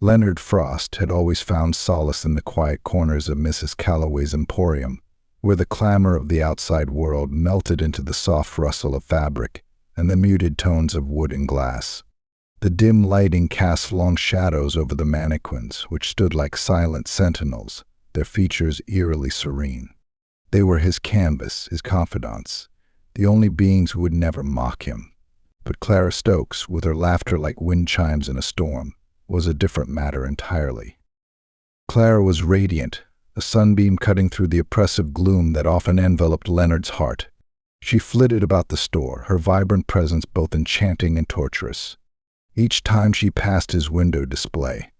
Leonard Frost had always found solace in the quiet corners of Mrs. Calloway's emporium, where the clamor of the outside world melted into the soft rustle of fabric and the muted tones of wood and glass. The dim lighting cast long shadows over the mannequins, which stood like silent sentinels, their features eerily serene. They were his canvas, his confidants, the only beings who would never mock him. But Clara Stokes, with her laughter like wind chimes in a storm, was a different matter entirely. Clara was radiant, a sunbeam cutting through the oppressive gloom that often enveloped Leonard's heart. She flitted about the store, her vibrant presence both enchanting and torturous. Each time she passed his window display,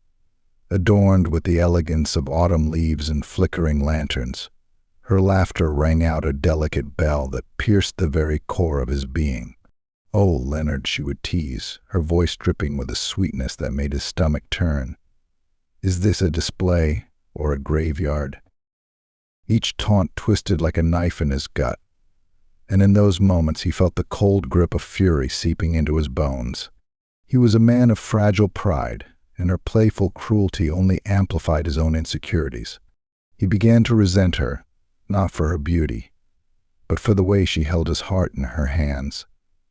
adorned with the elegance of autumn leaves and flickering lanterns, her laughter rang out a delicate bell that pierced the very core of his being. "Oh, Leonard," she would tease, her voice dripping with a sweetness that made his stomach turn. "Is this a display or a graveyard?" Each taunt twisted like a knife in his gut, and in those moments he felt the cold grip of fury seeping into his bones. He was a man of fragile pride, and her playful cruelty only amplified his own insecurities. He began to resent her, not for her beauty, but for the way she held his heart in her hands,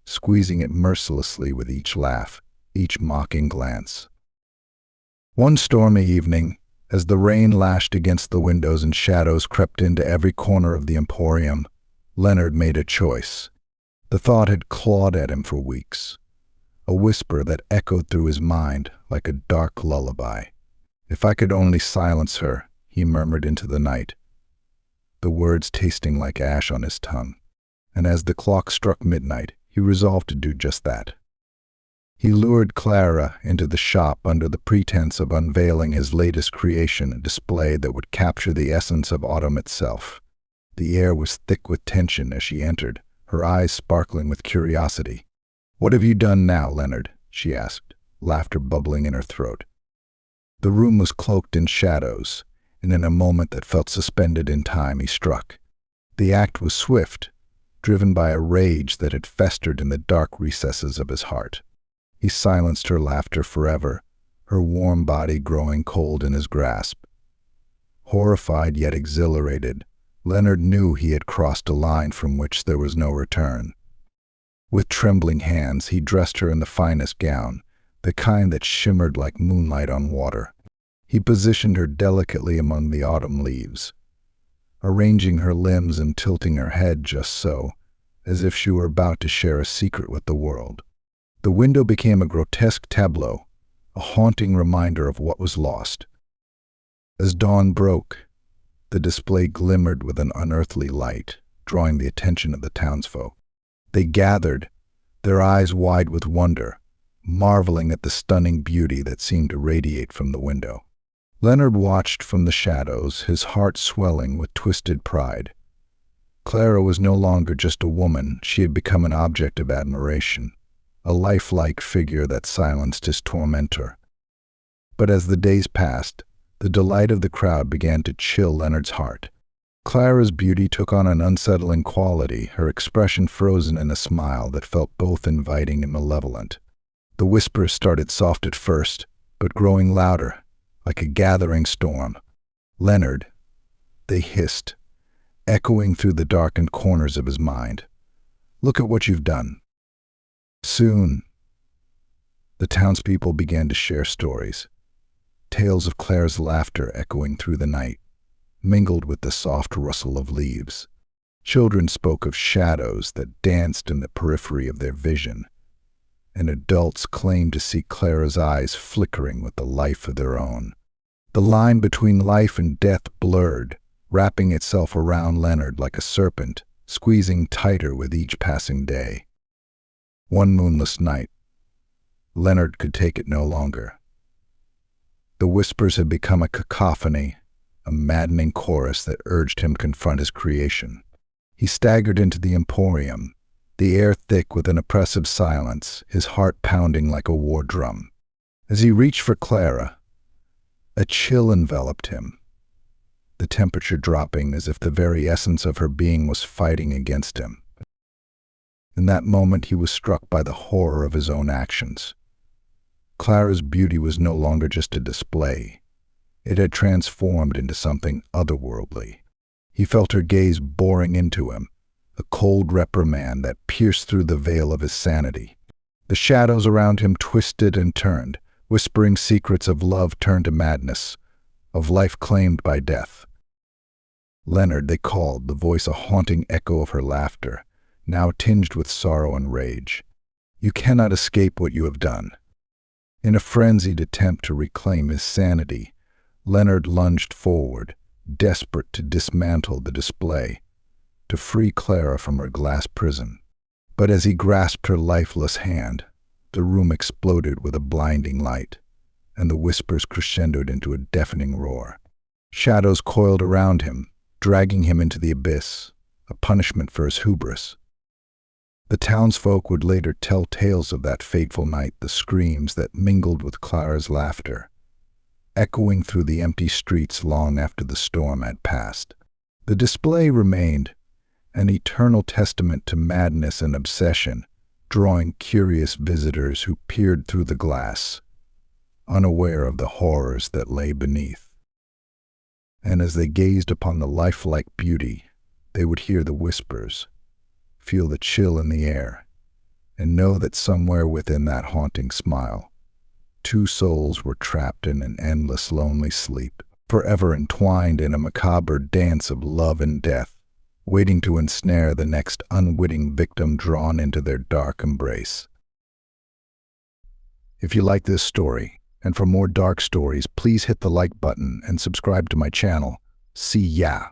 squeezing it mercilessly with each laugh, each mocking glance. One stormy evening, as the rain lashed against the windows and shadows crept into every corner of the emporium, Leonard made a choice. The thought had clawed at him for weeks, a whisper that echoed through his mind like a dark lullaby. "If I could only silence her," he murmured into the night, the words tasting like ash on his tongue. And as the clock struck midnight, he resolved to do just that. He lured Clara into the shop under the pretense of unveiling his latest creation, a display that would capture the essence of autumn itself. The air was thick with tension as she entered, her eyes sparkling with curiosity. "What have you done now, Leonard?" she asked, laughter bubbling in her throat. The room was cloaked in shadows, and in a moment that felt suspended in time, he struck. The act was swift, driven by a rage that had festered in the dark recesses of his heart. He silenced her laughter forever, her warm body growing cold in his grasp. Horrified yet exhilarated, Leonard knew he had crossed a line from which there was no return. With trembling hands, he dressed her in the finest gown, the kind that shimmered like moonlight on water. He positioned her delicately among the autumn leaves, arranging her limbs and tilting her head just so, as if she were about to share a secret with the world. The window became a grotesque tableau, a haunting reminder of what was lost. As dawn broke, the display glimmered with an unearthly light, drawing the attention of the townsfolk. They gathered, their eyes wide with wonder, marveling at the stunning beauty that seemed to radiate from the window. Leonard watched from the shadows, his heart swelling with twisted pride. Clara was no longer just a woman, she had become an object of admiration, a lifelike figure that silenced his tormentor. But as the days passed, the delight of the crowd began to chill Leonard's heart. Clara's beauty took on an unsettling quality, her expression frozen in a smile that felt both inviting and malevolent. The whispers started soft at first, but growing louder, like a gathering storm. "Leonard," they hissed, echoing through the darkened corners of his mind. "Look at what you've done." Soon, the townspeople began to share stories, tales of Clara's laughter echoing through the night, mingled with the soft rustle of leaves. Children spoke of shadows that danced in the periphery of their vision, and adults claimed to see Clara's eyes flickering with the life of their own. The line between life and death blurred, wrapping itself around Leonard like a serpent, squeezing tighter with each passing day. One moonless night, Leonard could take it no longer. The whispers had become a cacophony, a maddening chorus that urged him to confront his creation. He staggered into the emporium, the air thick with an oppressive silence, his heart pounding like a war drum. As he reached for Clara, a chill enveloped him, the temperature dropping as if the very essence of her being was fighting against him. In that moment he was struck by the horror of his own actions. Clara's beauty was no longer just a display. It had transformed into something otherworldly. He felt her gaze boring into him, a cold reprimand that pierced through the veil of his sanity. The shadows around him twisted and turned, whispering secrets of love turned to madness, of life claimed by death. Leonard, they called, the voice a haunting echo of her laughter, now tinged with sorrow and rage. You cannot escape what you have done. In a frenzied attempt to reclaim his sanity, Leonard lunged forward, desperate to dismantle the display, to free Clara from her glass prison. But as he grasped her lifeless hand, the room exploded with a blinding light, and the whispers crescendoed into a deafening roar. Shadows coiled around him, dragging him into the abyss, a punishment for his hubris. The townsfolk would later tell tales of that fateful night, the screams that mingled with Clara's laughter, echoing through the empty streets long after the storm had passed. The display remained, an eternal testament to madness and obsession, drawing curious visitors who peered through the glass, unaware of the horrors that lay beneath. And as they gazed upon the lifelike beauty, they would hear the whispers, feel the chill in the air, and know that somewhere within that haunting smile, two souls were trapped in an endless lonely sleep, forever entwined in a macabre dance of love and death, waiting to ensnare the next unwitting victim drawn into their dark embrace. If you like this story, and for more dark stories, please hit the like button and subscribe to my channel. See ya!